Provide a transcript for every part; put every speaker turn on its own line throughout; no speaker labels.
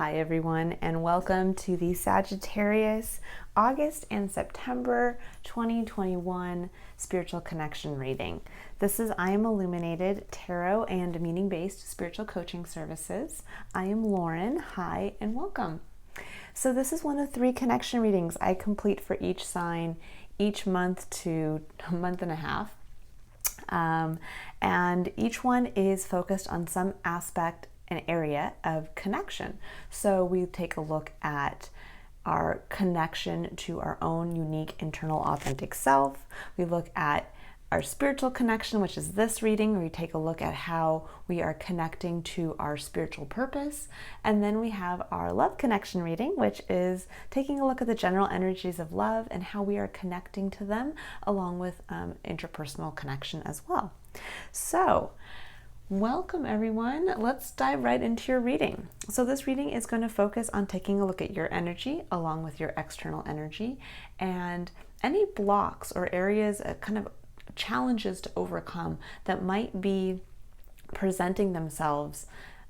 Hi everyone, and welcome to the Sagittarius August and September 2021 Spiritual Connection reading. This is I Am Illuminated Tarot and Meaning-Based Spiritual Coaching Services. I am Lauren. Hi and welcome. So this is one of 3 connection readings I complete for each sign each month to a month and a half. And each one is focused on some aspect, an area of connection. So we take a look at our connection to our own unique internal authentic self. We look at our spiritual connection, which is this reading, where we take a look at how we are connecting to our spiritual purpose. And then we have our love connection reading, which is taking a look at the general energies of love and how we are connecting to them, along with interpersonal connection as well. So welcome everyone. Let's dive right into your reading. So this reading is going to focus on taking a look at your energy along with your external energy and any blocks or areas, kind of challenges to overcome that might be presenting themselves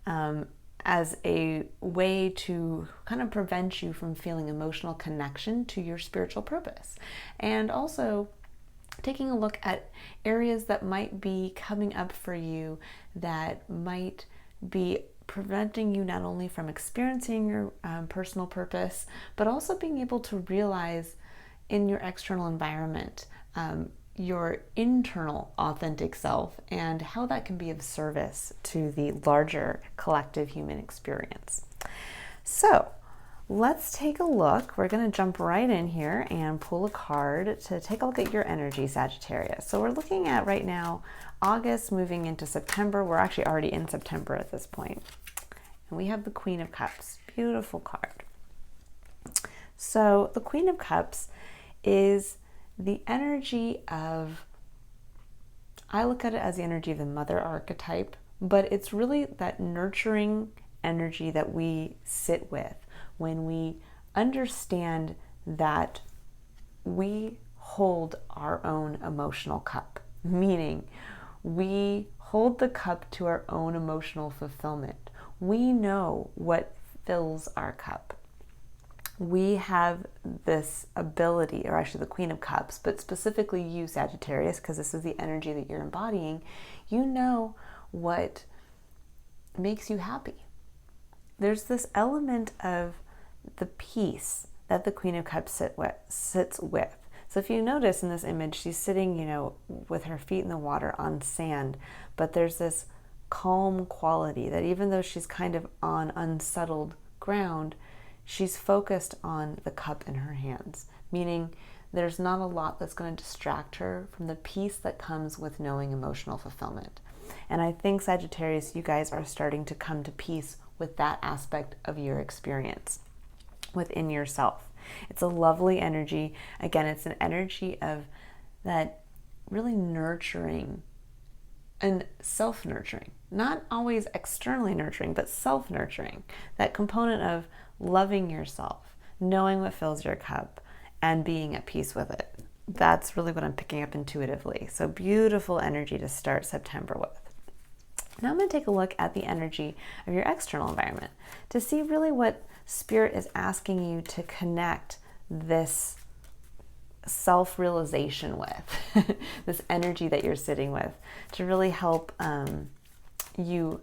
as a way to kind of prevent you from feeling emotional connection to your spiritual purpose. And also taking a look at areas that might be coming up for you that might be preventing you not only from experiencing your personal purpose, but also being able to realize in your external environment your internal authentic self and how that can be of service to the larger collective human experience. So let's take a look. We're going to jump right in here and pull a card to take a look at your energy, Sagittarius. So we're looking at right now August moving into September. We're actually already in September at this point. And we have the Queen of Cups. Beautiful card. So the Queen of Cups is the energy of, I look at it as the energy of the mother archetype, but it's really that nurturing energy that we sit with when we understand that we hold our own emotional cup, meaning we hold the cup to our own emotional fulfillment. We know what fills our cup. We have this ability, or actually the Queen of Cups, but specifically you, Sagittarius, because this is the energy that you're embodying, you know what makes you happy. There's this element of the peace that the Queen of Cups sits with. So if you notice in this image, she's sitting, with her feet in the water on sand, but there's this calm quality that even though she's kind of on unsettled ground, she's focused on the cup in her hands, meaning there's not a lot that's going to distract her from the peace that comes with knowing emotional fulfillment. And I think, Sagittarius, you guys are starting to come to peace with that aspect of your experience within yourself. It's a lovely energy. Again, it's an energy of that really nurturing and self-nurturing, not always externally nurturing, but self-nurturing, that component of loving yourself, knowing what fills your cup, and being at peace with it. That's really what I'm picking up intuitively. So beautiful energy to start September with. Now I'm going to take a look at the energy of your external environment to see really what Spirit is asking you to connect this self-realization with, this energy that you're sitting with, to really help you,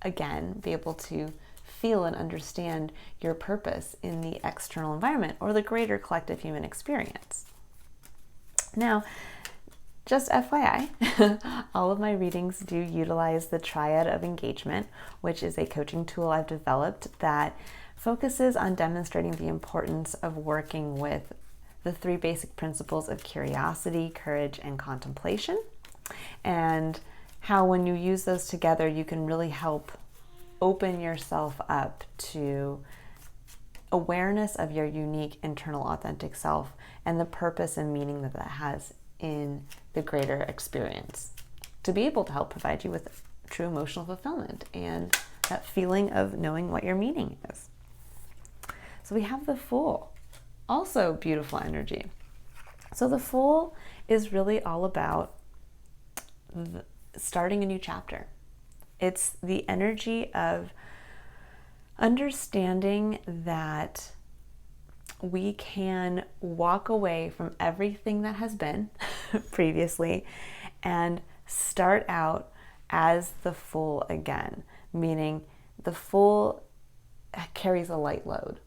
again, be able to feel and understand your purpose in the external environment or the greater collective human experience. Now, just FYI, all of my readings do utilize the Triad of Engagement, which is a coaching tool I've developed that focuses on demonstrating the importance of working with the 3 basic principles of curiosity, courage, and contemplation, and how when you use those together, you can really help open yourself up to awareness of your unique internal authentic self and the purpose and meaning that that has in the greater experience, to be able to help provide you with true emotional fulfillment and that feeling of knowing what your meaning is. So we have the Fool, also beautiful energy. So the Fool is really all about starting a new chapter. It's the energy of Understanding that we can walk away from everything that has been previously and start out as the Fool again, meaning the Fool carries a light load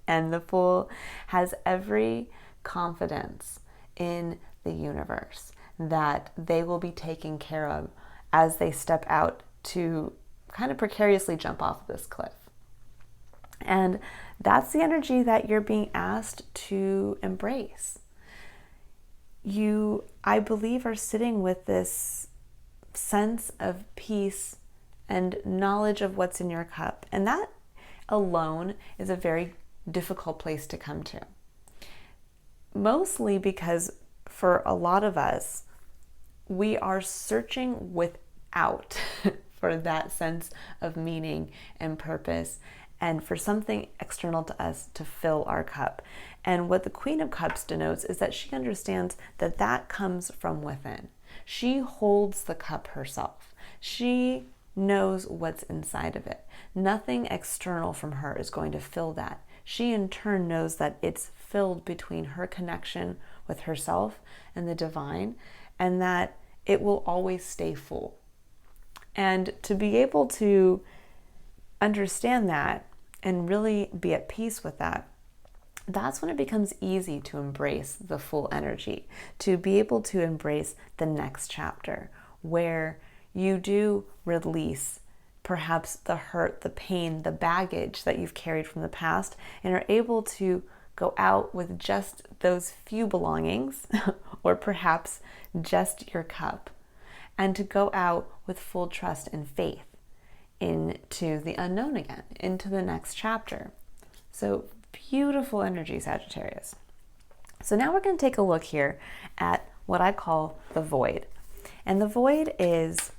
and the Fool has every confidence in the universe that they will be taken care of as they step out to kind of precariously jump off this cliff. And that's the energy that you're being asked to embrace. You, I believe, are sitting with this sense of peace and knowledge of what's in your cup. And that alone is a very difficult place to come to. Mostly because for a lot of us, we are searching without for that sense of meaning and purpose and for something external to us to fill our cup. And what the Queen of Cups denotes is that she understands that that comes from within. She holds the cup herself. She knows what's inside of it. Nothing external from her is going to fill that. She in turn knows that it's filled between her connection with herself and the divine, and that it will always stay full. And to be able to understand that and really be at peace with that, that's when it becomes easy to embrace the full energy, to be able to embrace the next chapter where you do release perhaps the hurt, the pain, the baggage that you've carried from the past, and are able to go out with just those few belongings or perhaps just your cup, and to go out with full trust and faith into the unknown again, into the next chapter. So beautiful energy, Sagittarius. So now we're going to take a look here at what I call the void. And the void is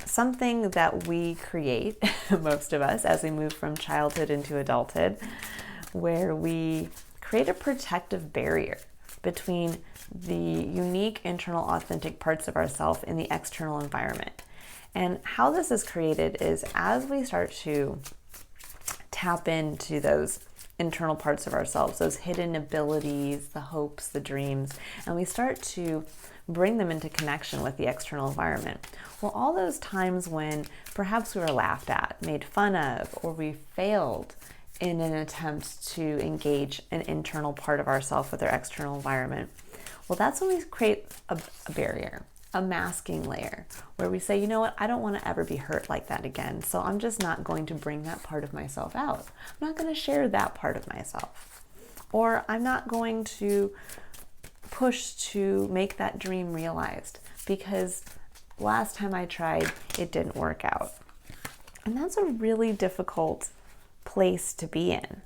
something that we create, most of us, as we move from childhood into adulthood, where we create a protective barrier between the unique internal authentic parts of ourselves and the external environment. And how this is created is as we start to tap into those internal parts of ourselves, those hidden abilities, the hopes, the dreams, and we start to bring them into connection with the external environment. Well, all those times when perhaps we were laughed at, made fun of, or we failed in an attempt to engage an internal part of ourselves with our external environment, well, that's when we create a barrier, a masking layer, where we say, you know what, I don't want to ever be hurt like that again, so I'm just not going to bring that part of myself out. I'm not going to share that part of myself. Or I'm not going to push to make that dream realized because last time I tried, it didn't work out. And that's a really difficult place to be in.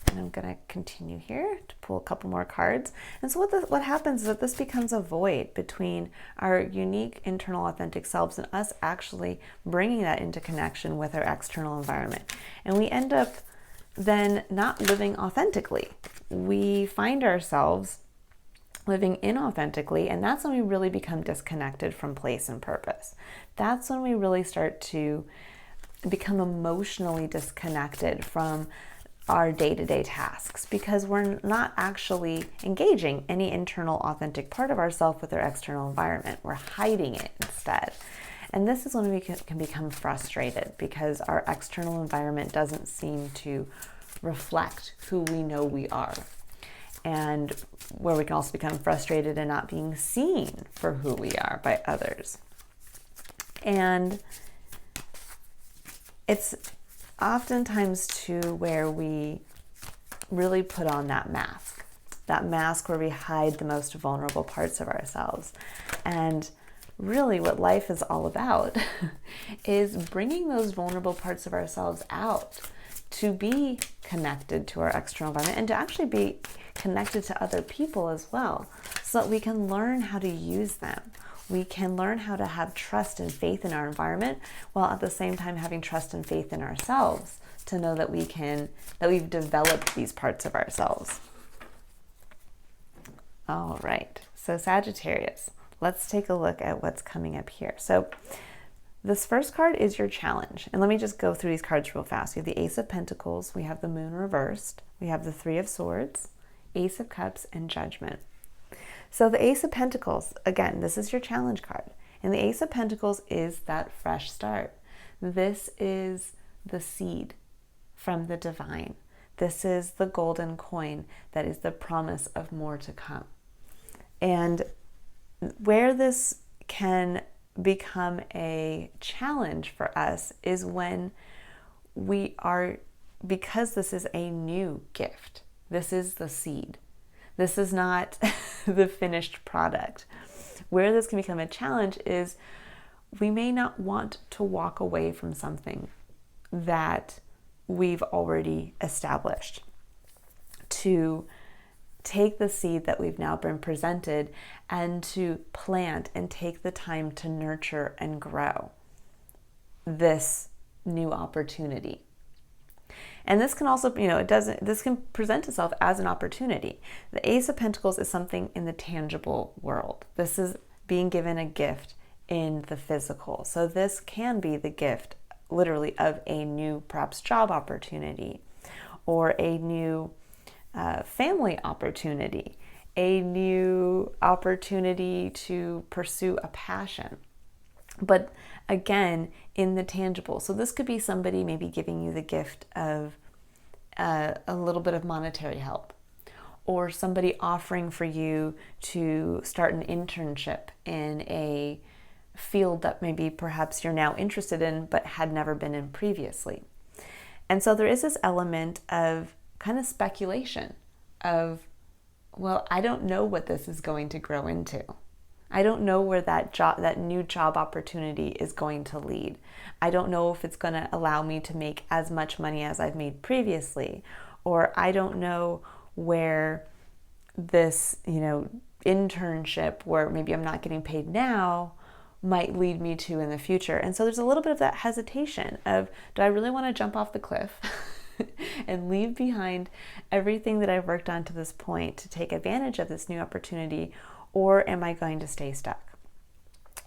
And I'm going to continue here to pull a couple more cards. And so what happens is that this becomes a void between our unique internal authentic selves and us actually bringing that into connection with our external environment. And we end up then not living authentically. We find ourselves living inauthentically, and that's when we really become disconnected from place and purpose. That's when we really start to become emotionally disconnected from our day-to-day tasks because we're not actually engaging any internal authentic part of ourselves with our external environment. We're hiding it instead. And this is when we can become frustrated because our external environment doesn't seem to reflect who we know we are. And where we can also become frustrated and not being seen for who we are by others. And it's oftentimes too where we really put on that mask where we hide the most vulnerable parts of ourselves. And really what life is all about is bringing those vulnerable parts of ourselves out to be connected to our external environment and to actually be connected to other people as well, so that we can learn how to use them. We can learn how to have trust and faith in our environment while at the same time having trust and faith in ourselves to know that we've developed these parts of ourselves. All right, so Sagittarius, let's take a look at what's coming up here. So This first card is your challenge. And let me just go through these cards real fast. We have the Ace of Pentacles, we have the Moon reversed, we have the Three of Swords, Ace of Cups, and Judgment. So the Ace of Pentacles, again, this is your challenge card. And the Ace of Pentacles is that fresh start. This is the seed from the divine. This is the golden coin that is the promise of more to come. And where this can become a challenge for us is when we are, because this is a new gift, this is the seed. This is not the finished product. Where this can become a challenge is we may not want to walk away from something that we've already established, to take the seed that we've now been presented and to plant and take the time to nurture and grow this new opportunity. And this can also, this can present itself as an opportunity. The Ace of Pentacles is something in the tangible world. This is being given a gift in the physical. So this can be the gift, literally, of a new, perhaps, job opportunity, or a new family opportunity, a new opportunity to pursue a passion. But again, in the tangible. So this could be somebody maybe giving you the gift of a little bit of monetary help, or somebody offering for you to start an internship in a field that maybe perhaps you're now interested in but had never been in previously. And so there is this element of kind of speculation of, well, I don't know what this is going to grow into. I don't know where that new job opportunity is going to lead. I don't know if it's going to allow me to make as much money as I've made previously, or I don't know where this, internship where maybe I'm not getting paid now might lead me to in the future. And so there's a little bit of that hesitation of, do I really want to jump off the cliff and leave behind everything that I've worked on to this point to take advantage of this new opportunity? Or am I going to stay stuck?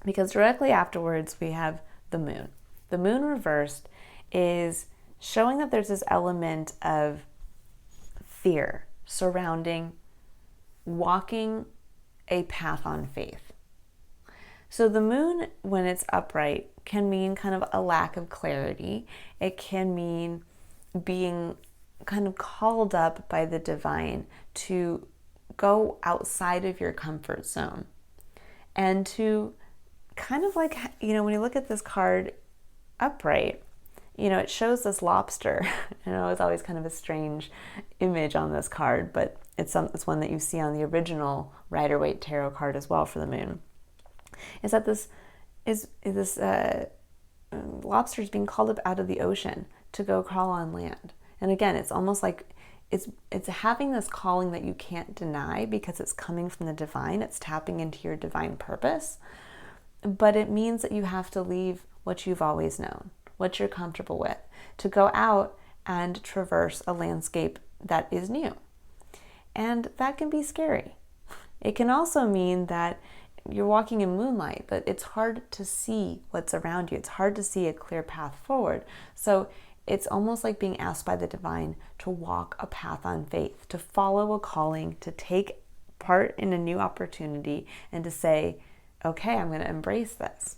Because directly afterwards, we have the moon. The moon reversed is showing that there's this element of fear surrounding walking a path on faith. So the moon, when it's upright, can mean kind of a lack of clarity. It can mean being kind of called up by the divine to go outside of your comfort zone, and to kind of like, when you look at this card upright, it shows this lobster. It's always kind of a strange image on this card, but it's one that you see on the original Rider-Waite tarot card as well for the moon. Is that this lobster is being called up out of the ocean to go crawl on land. And again, it's almost like it's having this calling that you can't deny because it's coming from the divine. It's tapping into your divine purpose. But it means that you have to leave what you've always known, what you're comfortable with, to go out and traverse a landscape that is new. And that can be scary. It can also mean that you're walking in moonlight, but it's hard to see what's around you. It's hard to see a clear path forward. So it's almost like being asked by the divine to walk a path on faith, to follow a calling, to take part in a new opportunity, and to say, okay, I'm going to embrace this.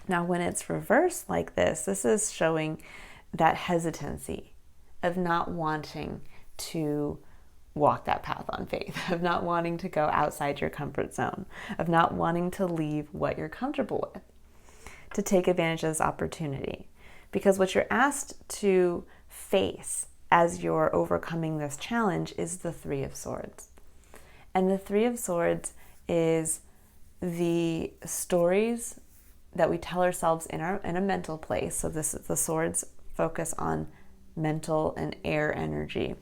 Now, when it's reversed like this is showing that hesitancy of not wanting to walk that path on faith, of not wanting to go outside your comfort zone, of not wanting to leave what you're comfortable with, to take advantage of this opportunity. Because what you're asked to face as you're overcoming this challenge is the Three of Swords. And the Three of Swords is the stories that we tell ourselves in a mental place. So the swords focus on mental and air energy.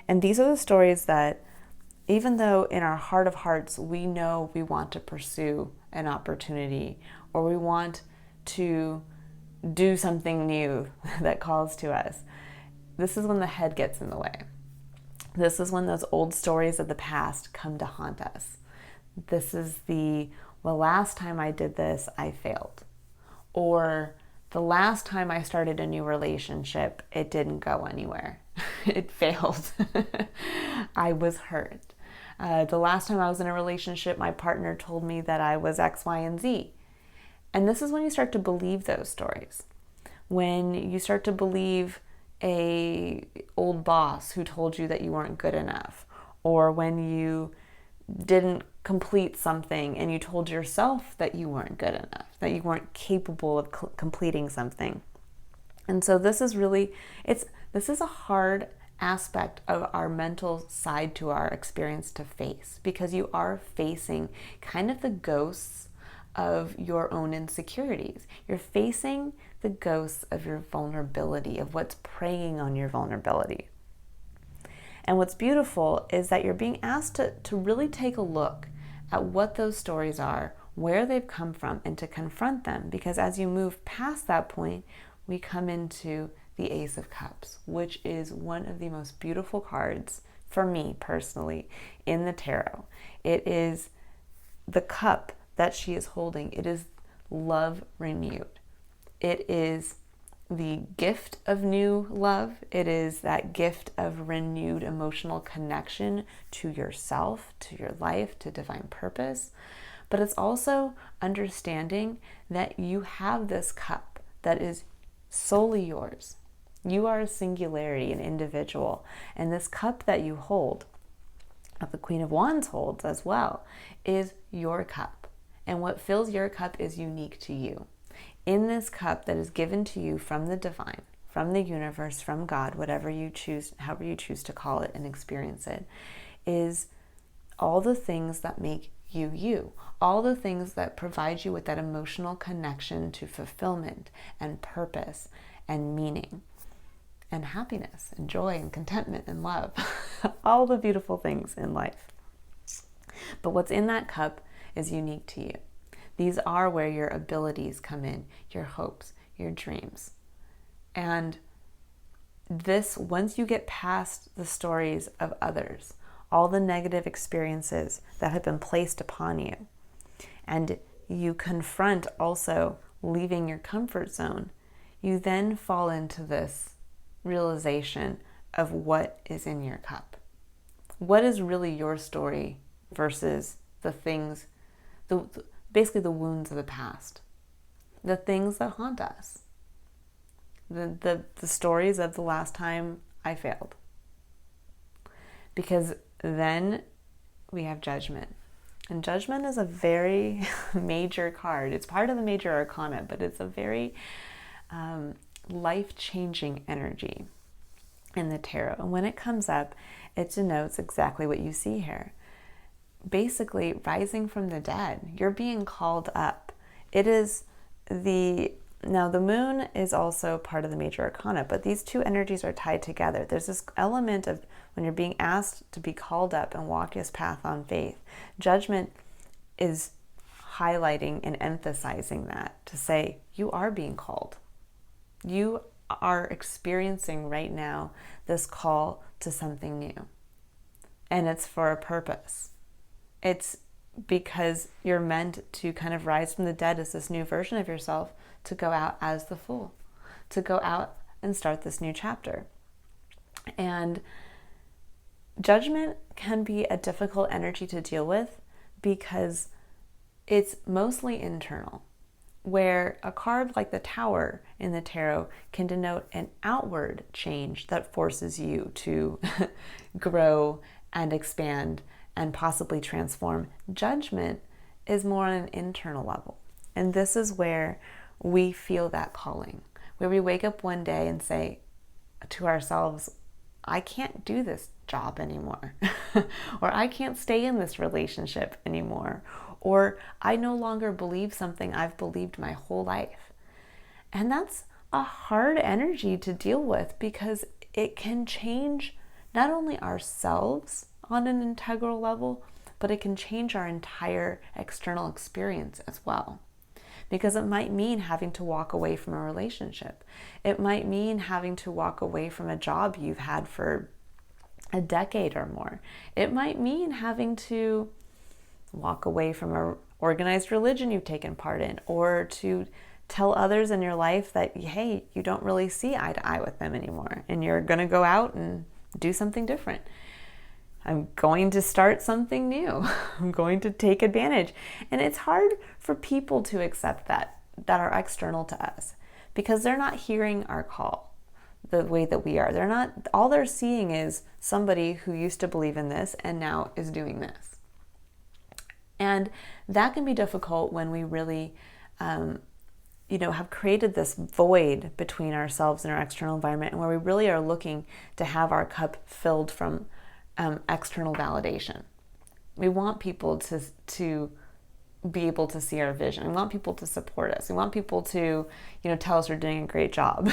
And these are the stories that, even though in our heart of hearts we know we want to pursue an opportunity, or we want to do something new that calls to us, this is when the head gets in the way. This is when those old stories of the past come to haunt us. This is the last time I did this, I failed. Or the last time I started a new relationship, it didn't go anywhere. It failed. I was hurt. The last time I was in a relationship, my partner told me that I was X, Y, and Z. And this is when you start to believe those stories. When you start to believe a old boss who told you that you weren't good enough, or when you didn't complete something and you told yourself that you weren't good enough, that you weren't capable of completing something. And so this is really, this is a hard aspect of our mental side to our experience to face, because you are facing kind of the ghosts of your own insecurities. You're facing the ghosts of your vulnerability, of what's preying on your vulnerability. And what's beautiful is that you're being asked to really take a look at what those stories are, where they've come from, and to confront them. Because as you move past that point, we come into the Ace of Cups, which is one of the most beautiful cards for me personally in the tarot. It is the cup that she is holding. It is love renewed. It is the gift of new love. It is that gift of renewed emotional connection to yourself, to your life, to divine purpose. But it's also understanding that you have this cup that is solely yours. You are a singularity, an individual. And this cup that you hold, that the Queen of Wands holds as well, is your cup. And what fills your cup is unique to you. In this cup that is given to you from the divine, from the universe, from God, whatever you choose, however you choose to call it and experience it, is all the things that make you you, all the things that provide you with that emotional connection to fulfillment and purpose and meaning and happiness and joy and contentment and love, all the beautiful things in life. But what's in that cup is unique to you. These are where your abilities come in, your hopes, your dreams. And this, once you get past the stories of others, all the negative experiences that have been placed upon you, and you confront also leaving your comfort zone, you then fall into this realization of what is in your cup. What is really your story versus the things, basically the wounds of the past, the things that haunt us, the stories of the last time I failed. Because then we have Judgment. And Judgment is a very major card. It's part of the major arcana, but it's a very life-changing energy in the tarot. And when it comes up, it denotes exactly what you see here. Basically, rising from the dead. You're being called up. It is now the moon is also part of the major arcana, but these two energies are tied together. There's this element of when you're being asked to be called up and walk this path on faith. Judgment is highlighting and emphasizing that, to say you are being called. You are experiencing right now this call to something new. And it's for a purpose. It's because you're meant to kind of rise from the dead as this new version of yourself, to go out as the Fool, to go out and start this new chapter. And Judgment can be a difficult energy to deal with because it's mostly internal, where a card like the Tower in the tarot can denote an outward change that forces you to grow and expand and possibly transform. Judgment is more on an internal level. And this is where we feel that calling, where we wake up one day and say to ourselves, I can't do this job anymore, or I can't stay in this relationship anymore, or I no longer believe something I've believed my whole life. And that's a hard energy to deal with, because it can change not only ourselves on an integral level, but it can change our entire external experience as well. Because it might mean having to walk away from a relationship. It might mean having to walk away from a job you've had for a decade or more. It might mean having to walk away from an organized religion you've taken part in, or to tell others in your life that, hey, you don't really see eye to eye with them anymore, and you're going to go out and do something different. I'm going to start something new. I'm going to take advantage. And it's hard for people to accept that are external to us, because they're not hearing our call the way that we are. They're not, all they're seeing is somebody who used to believe in this and now is doing this. And that can be difficult when we really, have created this void between ourselves and our external environment, and where we really are looking to have our cup filled from external validation. We want people to be able to see our vision. We want people to support us. We want people to, tell us we're doing a great job.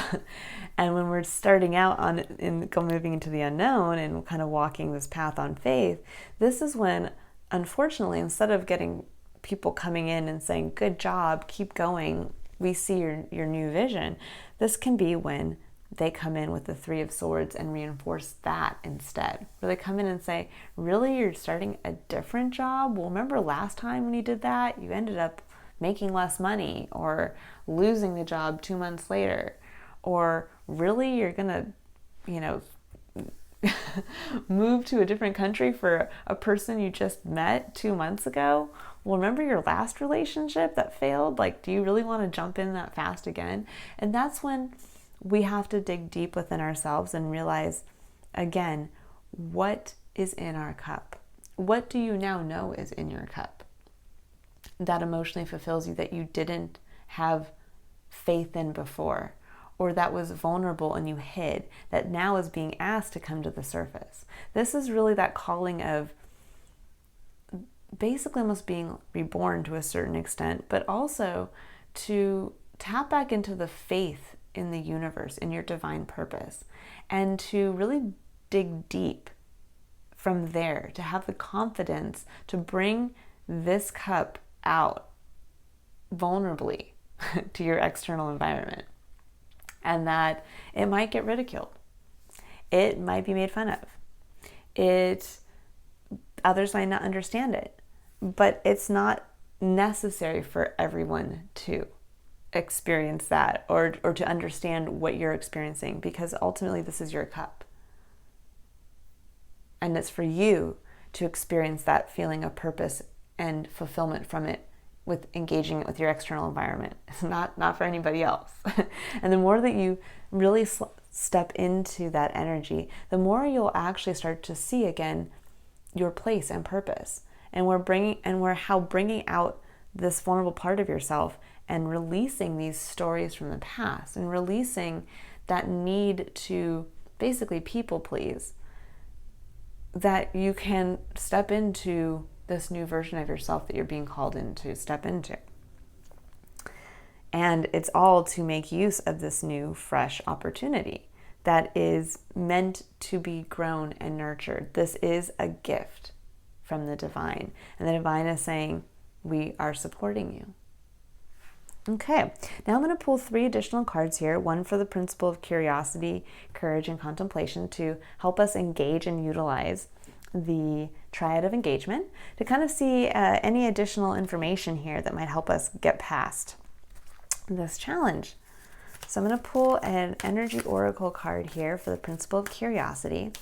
And when we're starting out moving into the unknown and kind of walking this path on faith, this is when, unfortunately, instead of getting people coming in and saying, good job, keep going, we see your new vision, this can be when they come in with the Three of Swords and reinforce that instead. Where they come in and say, really, you're starting a different job? Well, remember last time when you did that, you ended up making less money or losing the job 2 months later. Or really, you're gonna, move to a different country for a person you just met 2 months ago? Well, remember your last relationship that failed? Like, do you really want to jump in that fast again? And that's when we have to dig deep within ourselves and realize, again, what is in our cup? What do you now know is in your cup that emotionally fulfills you, that you didn't have faith in before, or that was vulnerable and you hid, that now is being asked to come to the surface? This is really that calling of basically almost being reborn to a certain extent, but also to tap back into the faith in the universe, in your divine purpose, and to really dig deep from there, to have the confidence to bring this cup out vulnerably to your external environment. And that it might get ridiculed. It might be made fun of. Others might not understand it, but it's not necessary for everyone to experience that or to understand what you're experiencing, because ultimately this is your cup. And it's for you to experience that feeling of purpose and fulfillment from it, with engaging it with your external environment. It's not for anybody else. And the more that you really step into that energy, the more you'll actually start to see again your place and purpose. And how bringing out this vulnerable part of yourself and releasing these stories from the past and releasing that need to basically people please, that you can step into this new version of yourself that you're being called in to step into. And it's all to make use of this new, fresh opportunity that is meant to be grown and nurtured. This is a gift from the divine. And the divine is saying, we are supporting you. Okay, now I'm going to pull 3 additional cards here, one for the principle of curiosity, courage, and contemplation, to help us engage and utilize the Triad of Engagement, to kind of see any additional information here that might help us get past this challenge. So I'm going to pull an energy oracle card here for the principle of curiosity.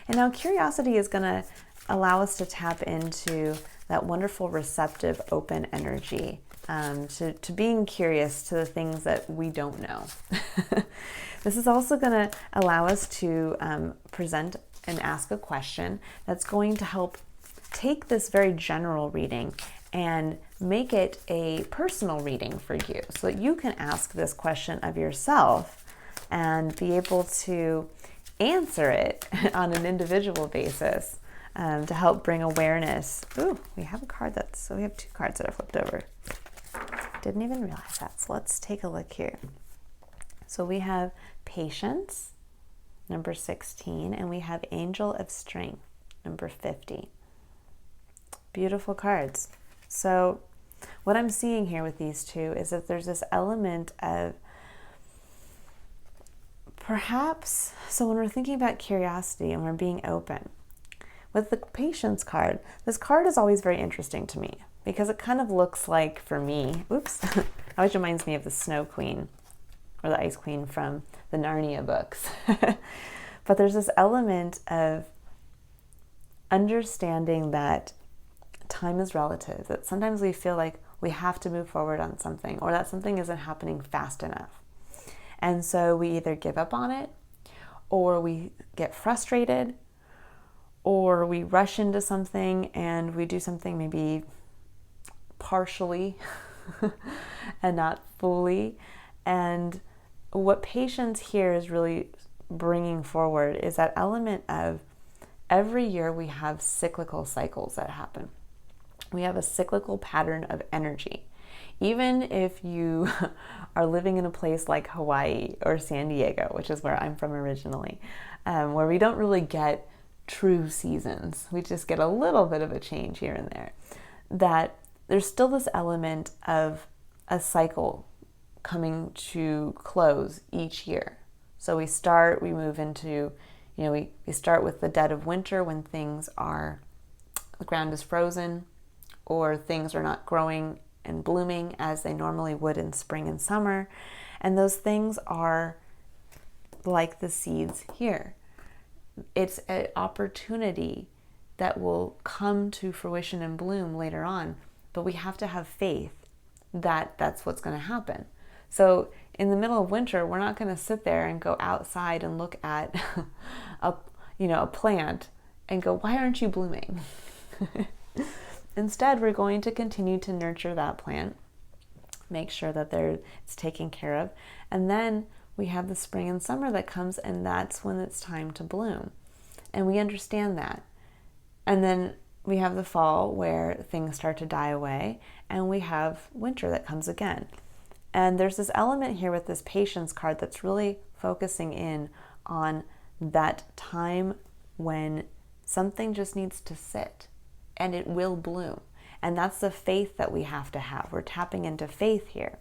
And now curiosity is going to allow us to tap into that wonderful, receptive, open energy, to being curious to the things that we don't know. This is also going to allow us to present and ask a question that's going to help take this very general reading and make it a personal reading for you, so that you can ask this question of yourself and be able to answer it on an individual basis, to help bring awareness. Ooh, we have a card so we have 2 cards that are flipped over. Didn't even realize that. So let's take a look here. So we have Patience, number 16, and we have Angel of Strength, number 50. Beautiful cards. So what I'm seeing here with these 2 is that there's this element of perhaps, so when we're thinking about curiosity and we're being open, with the Patience card, this card is always very interesting to me, because it kind of looks like, for me, always reminds me of the Snow Queen or the Ice Queen from the Narnia books. But there's this element of understanding that time is relative, that sometimes we feel like we have to move forward on something, or that something isn't happening fast enough. And so we either give up on it, or we get frustrated, or we rush into something and we do something maybe partially and not fully. And what patience here is really bringing forward is that element of every year we have cyclical cycles that happen. We have a cyclical pattern of energy. Even if you are living in a place like Hawaii or San Diego, which is where I'm from originally, where we don't really get true seasons, we just get a little bit of a change here and there, that there's still this element of a cycle coming to close each year. So we move into, we start with the dead of winter when the ground is frozen, or things are not growing and blooming as they normally would in spring and summer. And those things are like the seeds here. It's an opportunity that will come to fruition and bloom later on, but we have to have faith that that's what's going to happen. So in the middle of winter, we're not going to sit there and go outside and look at a plant and go, why aren't you blooming? Instead, we're going to continue to nurture that plant, make sure that it's taken care of. And then we have the spring and summer that comes, and that's when it's time to bloom. And we understand that. And then we have the fall where things start to die away, and we have winter that comes again. And there's this element here with this patience card that's really focusing in on that time when something just needs to sit. And it will bloom. And that's the faith that we have to have. We're tapping into faith here.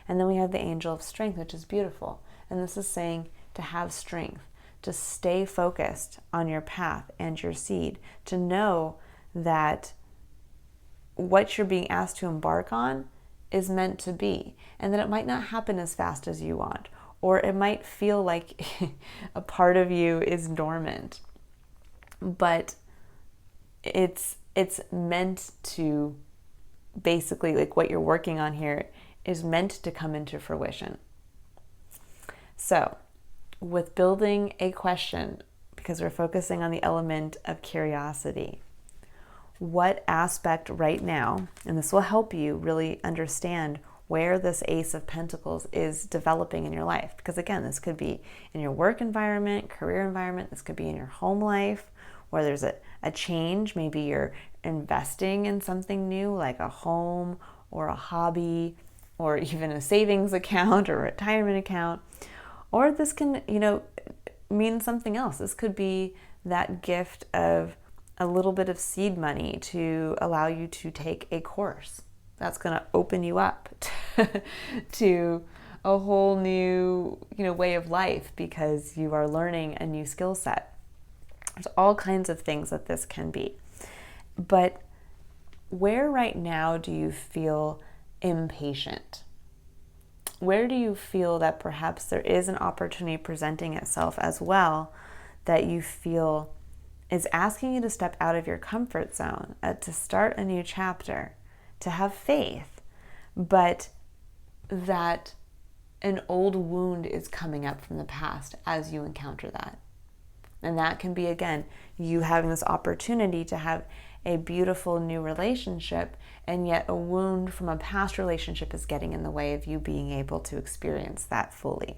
And then we have the angel of strength, which is beautiful. And this is saying to have strength, to stay focused on your path and your seed, to know that what you're being asked to embark on is meant to be, and that it might not happen as fast as you want, or it might feel like a part of you is dormant. But it's meant to, basically, like what you're working on here is meant to come into fruition. So with building a question, because we're focusing on the element of curiosity, what aspect right now, and this will help you really understand where this Ace of Pentacles is developing in your life. Because again, this could be in your work environment, career environment, this could be in your home life, where there's a change. Maybe you're investing in something new, like a home or a hobby, or even a savings account or a retirement account. Or this can, mean something else. This could be that gift of a little bit of seed money to allow you to take a course. That's going to open you up to a whole new, way of life, because you are learning a new skill set. There's all kinds of things that this can be. But where right now do you feel impatient? Where do you feel that perhaps there is an opportunity presenting itself as well that you feel is asking you to step out of your comfort zone, to start a new chapter, to have faith, but that an old wound is coming up from the past as you encounter that? And that can be, again, you having this opportunity to have a beautiful new relationship, and yet a wound from a past relationship is getting in the way of you being able to experience that fully.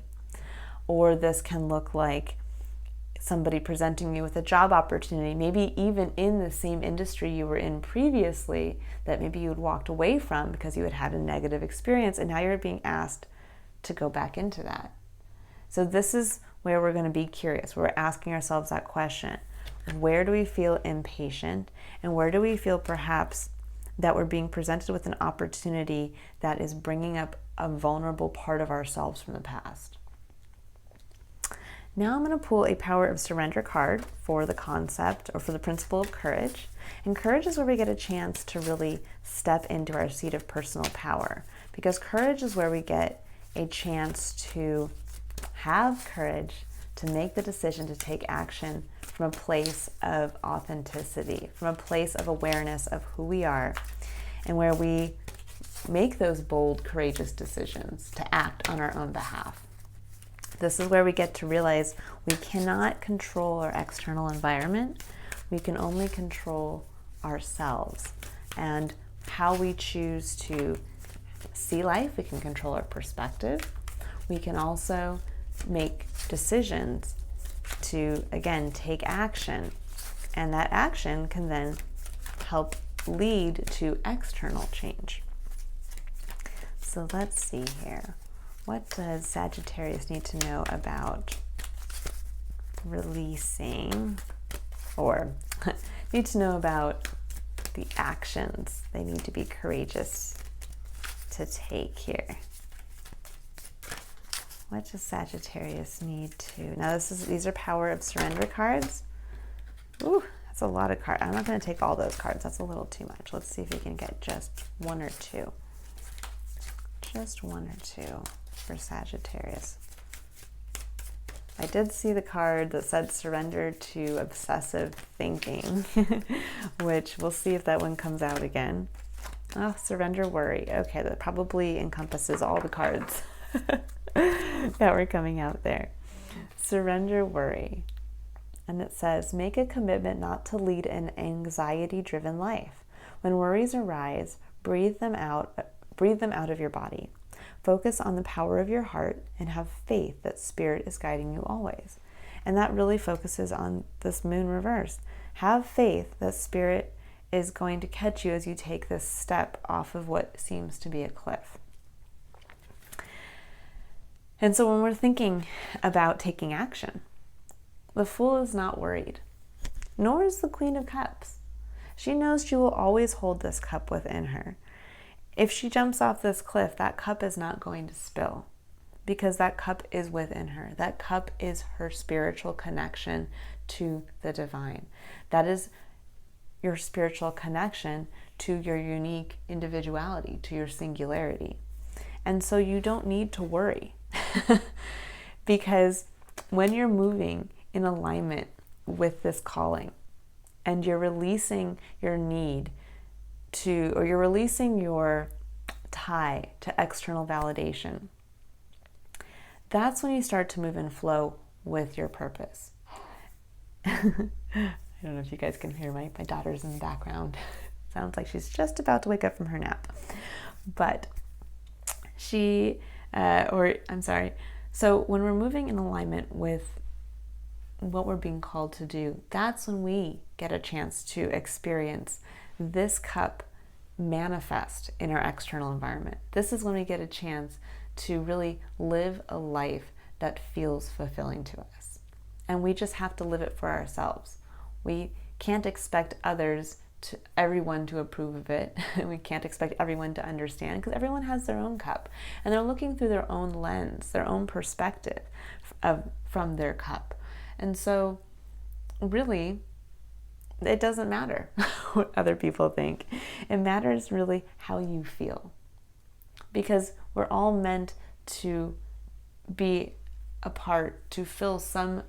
Or this can look like somebody presenting you with a job opportunity, maybe even in the same industry you were in previously, that maybe you had walked away from because you had had a negative experience, and now you're being asked to go back into that. So this is where we're going to be curious. We're asking ourselves that question. Where do we feel impatient? And where do we feel perhaps that we're being presented with an opportunity that is bringing up a vulnerable part of ourselves from the past? Now I'm going to pull a Power of Surrender card for the concept, or for the principle of courage. And courage is where we get a chance to really step into our seat of personal power, because courage is where we get a chance to have courage to make the decision to take action from a place of authenticity, from a place of awareness of who we are, and where we make those bold, courageous decisions to act on our own behalf. This is where we get to realize we cannot control our external environment. We can only control ourselves and how we choose to see life. We can control our perspective. We can also make decisions to, again, take action. And that action can then help lead to external change. So let's see here. What does Sagittarius need to know about releasing, or need to know about the actions they need to be courageous to take here? What does Sagittarius need to? Now these are Power of Surrender cards. Ooh, that's a lot of cards. I'm not going to take all those cards. That's a little too much. Let's see if we can get just one or two. Just one or two for Sagittarius. I did see the card that said surrender to obsessive thinking, which we'll see if that one comes out again. Oh, surrender worry. Okay, that probably encompasses all the cards that were coming out there. Surrender worry. And it says, make a commitment not to lead an anxiety-driven life. When worries arise, breathe them out of your body. Focus on the power of your heart and have faith that Spirit is guiding you always. And that really focuses on this moon reverse. Have faith that Spirit is going to catch you as you take this step off of what seems to be a cliff. And so when we're thinking about taking action, the Fool is not worried, nor is the Queen of Cups. She knows she will always hold this cup within her. If she jumps off this cliff, that cup is not going to spill, because that cup is within her. That cup is her spiritual connection to the divine. That is your spiritual connection to your unique individuality, to your singularity. And so you don't need to worry, because when you're moving in alignment with this calling and you're releasing your need to, or you're releasing your tie to external validation, that's when you start to move and flow with your purpose. I don't know if you guys can hear my daughter's in the background. Sounds like she's just about to wake up from her nap. But so when we're moving in alignment with what we're being called to do, that's when we get a chance to experience this cup manifest in our external environment. This is when we get a chance to really live a life that feels fulfilling to us. And we just have to live it for ourselves. We can't expect everyone to approve of it. We can't expect everyone to understand, because everyone has their own cup and they're looking through their own lens, their own perspective from their cup. And so really, it doesn't matter what other people think. It matters really how you feel, because we're all meant to be a part, to fill some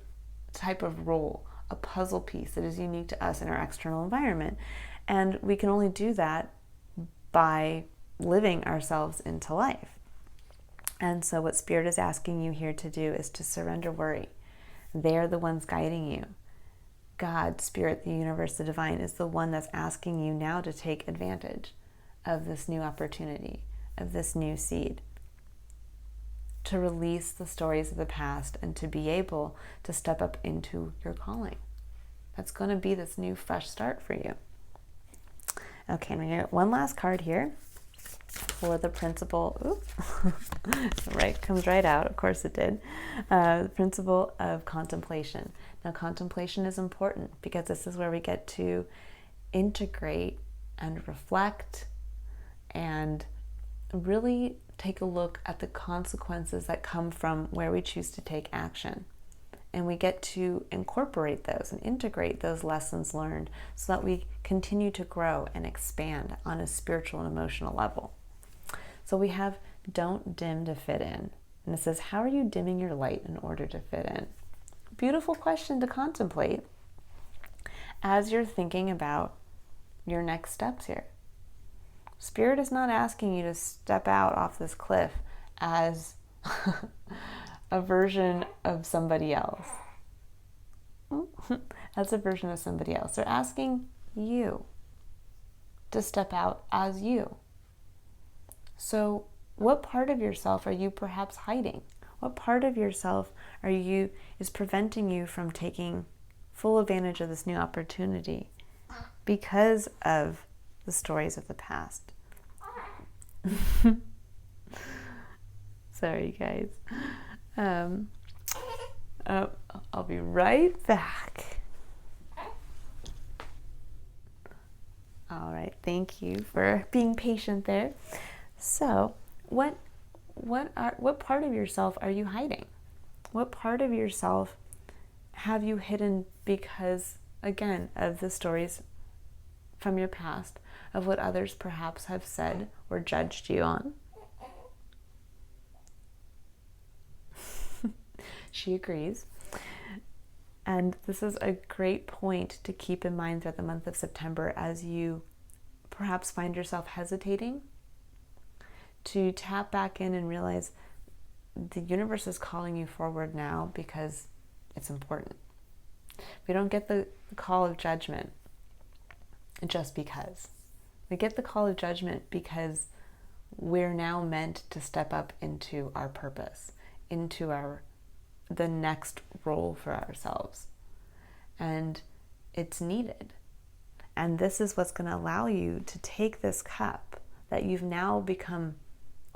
type of role, a puzzle piece that is unique to us in our external environment. And we can only do that by living ourselves into life. And so what Spirit is asking you here to do is to surrender worry. They're the ones guiding you. God, Spirit, the universe, the divine is the one that's asking you now to take advantage of this new opportunity, of this new seed, to release the stories of the past and to be able to step up into your calling. That's going to be this new fresh start for you. Okay, I'm going to get one last card here for the principle. Right, comes right out. Of course it did. The principle of contemplation. Now, contemplation is important because this is where we get to integrate and reflect and really take a look at the consequences that come from where we choose to take action. And we get to incorporate those and integrate those lessons learned so that we continue to grow and expand on a spiritual and emotional level. So we have don't dim to fit in. And it says, how are you dimming your light in order to fit in? Beautiful question to contemplate as you're thinking about your next steps here. Spirit is not asking you to step out off this cliff as a version of somebody else. As a version of somebody else. They're asking you to step out as you. So what part of yourself are you perhaps hiding? What part of yourself is preventing you from taking full advantage of this new opportunity because of the stories of the past? Sorry, guys. I'll be right back. All right, thank you for being patient there. So, what part of yourself are you hiding? What part of yourself have you hidden because, again, of the stories from your past, of what others perhaps have said or judged you on? She agrees. And this is a great point to keep in mind throughout the month of September as you perhaps find yourself hesitating, to tap back in and realize the universe is calling you forward now because it's important. We don't get the call of judgment just because. We get the call of judgment because we're now meant to step up into our purpose, into the next role for ourselves. And it's needed. And this is what's going to allow you to take this cup that you've now become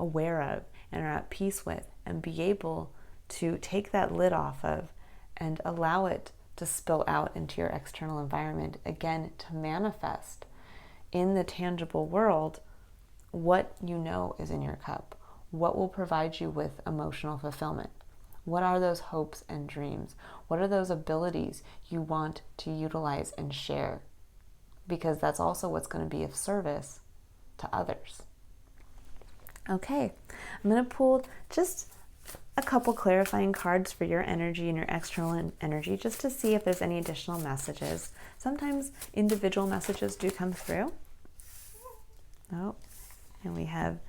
aware of and are at peace with, and be able to take that lid off of and allow it to spill out into your external environment, again, to manifest in the tangible world what you know is in your cup, what will provide you with emotional fulfillment. What are those hopes and dreams? What are those abilities you want to utilize and share? Because that's also what's going to be of service to others. Okay, I'm going to pull just a couple clarifying cards for your energy and your external energy, just to see if there's any additional messages. Sometimes individual messages do come through. Oh, and we have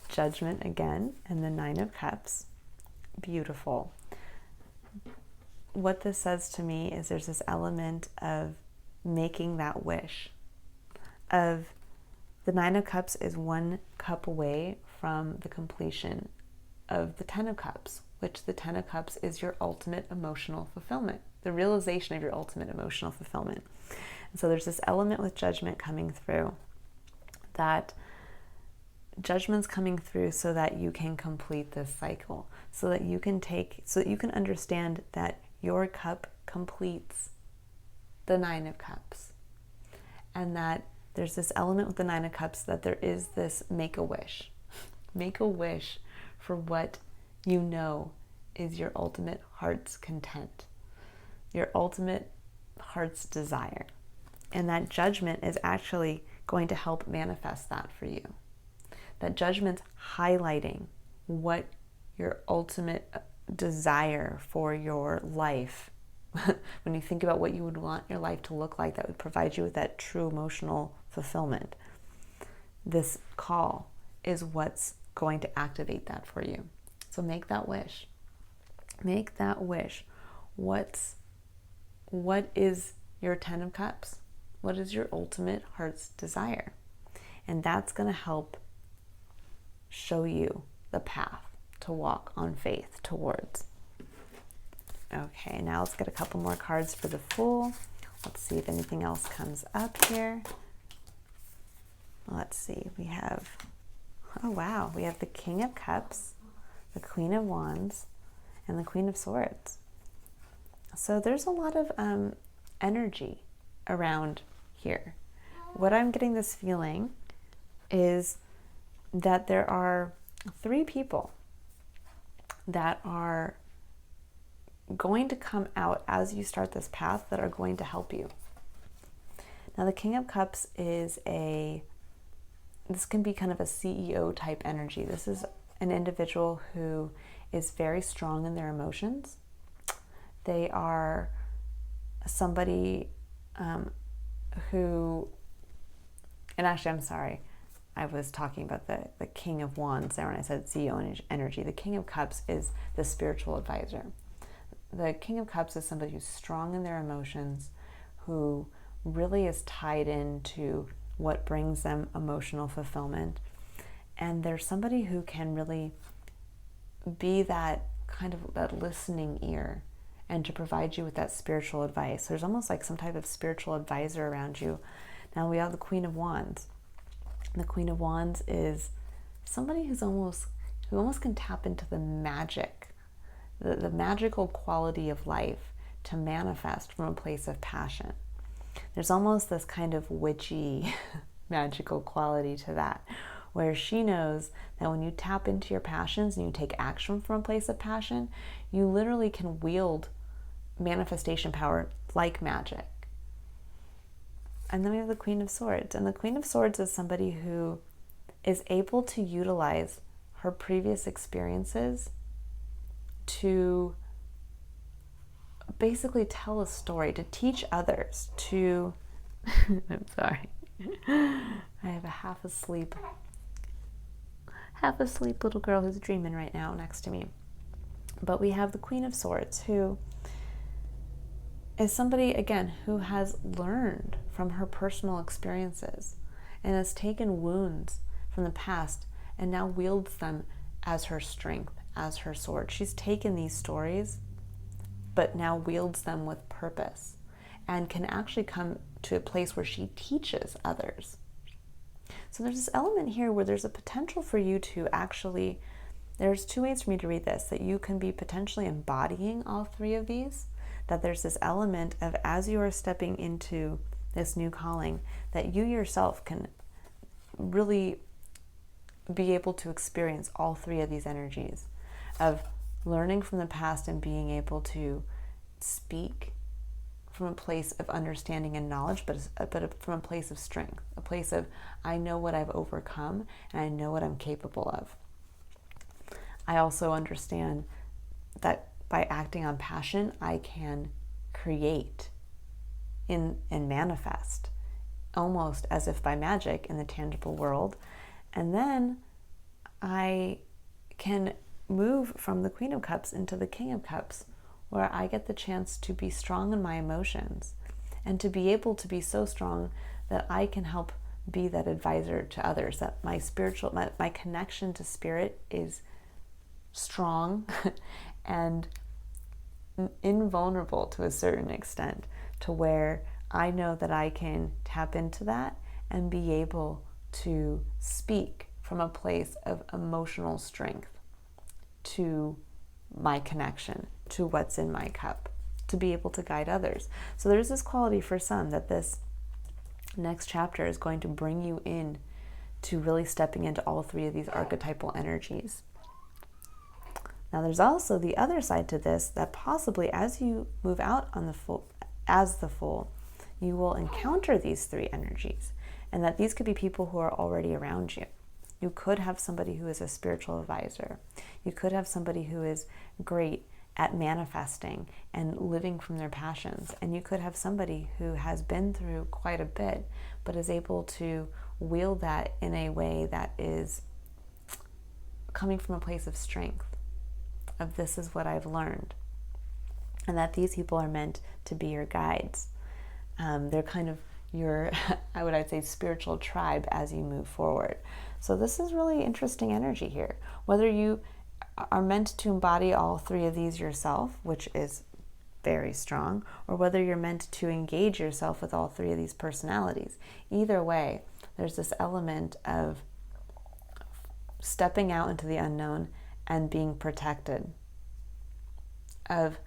Judgment again and the Nine of Cups. Beautiful. What this says to me is there's this element of making that wish. Of the Nine of Cups is one cup away from the completion of the Ten of Cups, which the Ten of Cups is your ultimate emotional fulfillment, the realization of your ultimate emotional fulfillment. And so there's this element with Judgment coming through, that Judgment's coming through so that you can complete this cycle, so that you can understand that your cup completes the Nine of Cups, and that there's this element with the Nine of Cups that there is this make a wish for what you know is your ultimate heart's content, your ultimate heart's desire, and that Judgment is actually going to help manifest that for you. That Judgment's highlighting what your ultimate desire for your life, when you think about what you would want your life to look like, that would provide you with that true emotional fulfillment. This call is what's going to activate that for you. So make that wish. Make that wish. What is your Ten of Cups? What is your ultimate heart's desire? And that's going to help show you the path to walk on faith towards. Okay, now let's get a couple more cards for the Fool. Let's see if anything else comes up here. Let's see, we have, oh wow, we have the King of Cups, the Queen of Wands, and the Queen of Swords. So there's a lot of energy around here. What I'm getting this feeling is that there are 3 people that are going to come out as you start this path that are going to help you. Now, the King of Cups is a this can be kind of a CEO type energy. This is an individual who is very strong in their emotions. They are somebody who, and actually, I'm sorry, I was talking about the King of Wands there when I said CEO energy. The King of Cups is the spiritual advisor. The King of Cups is somebody who's strong in their emotions, who really is tied into what brings them emotional fulfillment. And there's somebody who can really be that kind of that listening ear and to provide you with that spiritual advice. There's almost like some type of spiritual advisor around you. Now we have the Queen of Wands. The Queen of Wands is somebody who almost can tap into the magic, the magical quality of life to manifest from a place of passion. There's almost this kind of witchy magical quality to that, where she knows that when you tap into your passions and you take action from a place of passion, you literally can wield manifestation power like magic. And then we have the Queen of Swords. And the Queen of Swords is somebody who is able to utilize her previous experiences to basically tell a story, to teach others, to... I'm sorry. I have a half asleep little girl who's dreaming right now next to me. But we have the Queen of Swords, who is somebody, again, who has learned from her personal experiences and has taken wounds from the past and now wields them as her strength, as her sword. She's taken these stories, but now wields them with purpose and can actually come to a place where she teaches others. So there's this element here where there's a potential for you to actually, there's two ways for me to read this, that you can be potentially embodying all three of these, that there's this element of, as you are stepping into this new calling, that you yourself can really be able to experience all three of these energies of learning from the past and being able to speak from a place of understanding and knowledge, but from a place of strength, a place of, I know what I've overcome and I know what I'm capable of. I also understand that by acting on passion, I can create and manifest almost as if by magic in the tangible world. And then I can move from the Queen of Cups into the King of Cups, where I get the chance to be strong in my emotions and to be able to be so strong that I can help be that advisor to others, that my spiritual, my connection to spirit is strong and invulnerable to a certain extent, to where I know that I can tap into that and be able to speak from a place of emotional strength to my connection, to what's in my cup, to be able to guide others. So there's this quality for some that this next chapter is going to bring you in to really stepping into all three of these archetypal energies. Now there's also the other side to this, that possibly as you move out on the full, as the full, you will encounter these three energies, and that these could be people who are already around you. You could have somebody who is a spiritual advisor. You could have somebody who is great at manifesting and living from their passions. And you could have somebody who has been through quite a bit, but is able to wield that in a way that is coming from a place of strength, of this is what I've learned. And that these people are meant to be your guides. They're kind of your, I'd say, spiritual tribe as you move forward. So this is really interesting energy here. Whether you are meant to embody all three of these yourself, which is very strong, or whether you're meant to engage yourself with all three of these personalities. Either way, there's this element of stepping out into the unknown and being protected, of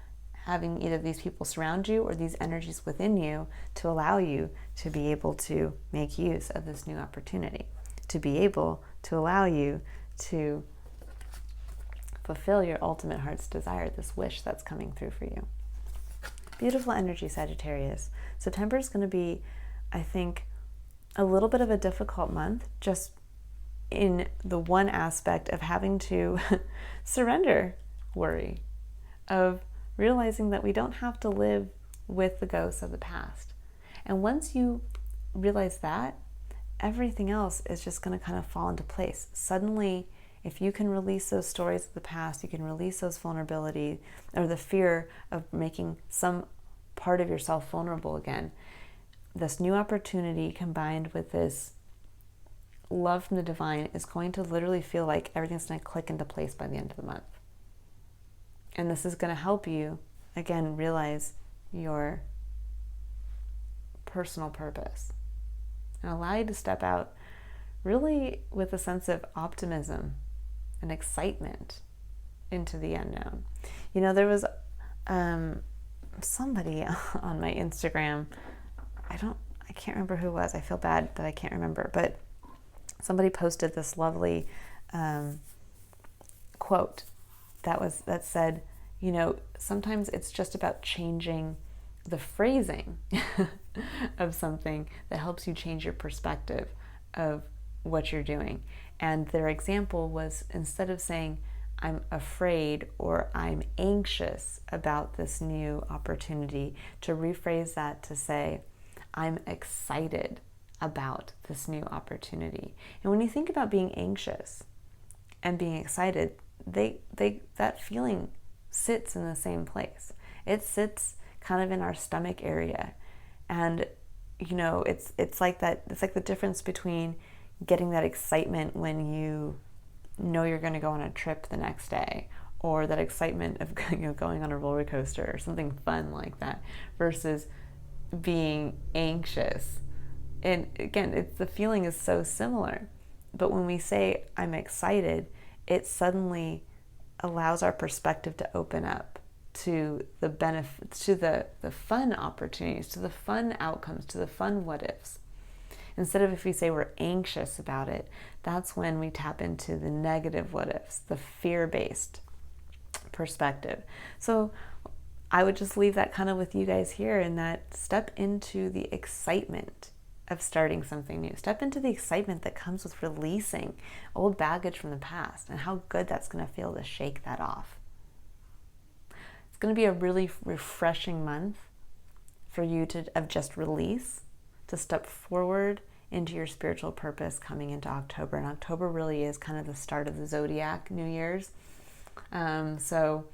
having either these people surround you or these energies within you to allow you to be able to make use of this new opportunity, to be able to allow you to fulfill your ultimate heart's desire, this wish that's coming through for you. Beautiful energy, Sagittarius. September is going to be, I think, a little bit of a difficult month, just in the one aspect of having to surrender worry, of realizing that we don't have to live with the ghosts of the past. And once you realize that, everything else is just going to kind of fall into place. Suddenly, if you can release those stories of the past, you can release those vulnerability or the fear of making some part of yourself vulnerable again. This new opportunity combined with this love from the divine is going to literally feel like everything's going to click into place by the end of the month. And this is going to help you, again, realize your personal purpose and allow you to step out really with a sense of optimism and excitement into the unknown. You know, there was somebody on my Instagram, I can't remember who it was. I feel bad that I can't remember, but somebody posted this lovely quote that said, you know, sometimes it's just about changing the phrasing of something that helps you change your perspective of what you're doing. And their example was, instead of saying, I'm afraid or I'm anxious about this new opportunity, to rephrase that to say, I'm excited about this new opportunity. And when you think about being anxious and being excited, that feeling sits in the same place. It sits kind of in our stomach area. And you know, it's like that. It's like the difference between getting that excitement when you know you're going to go on a trip the next day, or that excitement of going on a roller coaster or something fun like that, versus being anxious. And again, the feeling is so similar. But when we say I'm excited, it suddenly allows our perspective to open up to the benefits, to the fun opportunities, to the fun outcomes, to the fun what ifs. Instead of, if we say we're anxious about it, that's when we tap into the negative what ifs, the fear-based perspective. So I would just leave that kind of with you guys here, in that step into the excitement of starting something new. Step into the excitement that comes with releasing old baggage from the past, and how good that's going to feel to shake that off. It's going to be a really refreshing month for you of just release, to step forward into your spiritual purpose coming into October. And October really is kind of the start of the Zodiac New Year's. So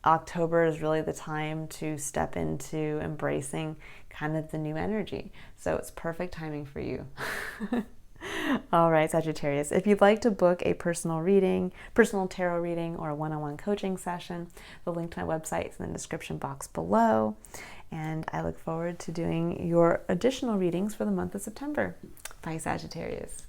October is really the time to step into embracing kind of the new energy. So it's perfect timing for you. All right, Sagittarius, if you'd like to book a personal tarot reading, or a one-on-one coaching session, the link to my website is in the description box below. And I look forward to doing your additional readings for the month of September. Bye, Sagittarius.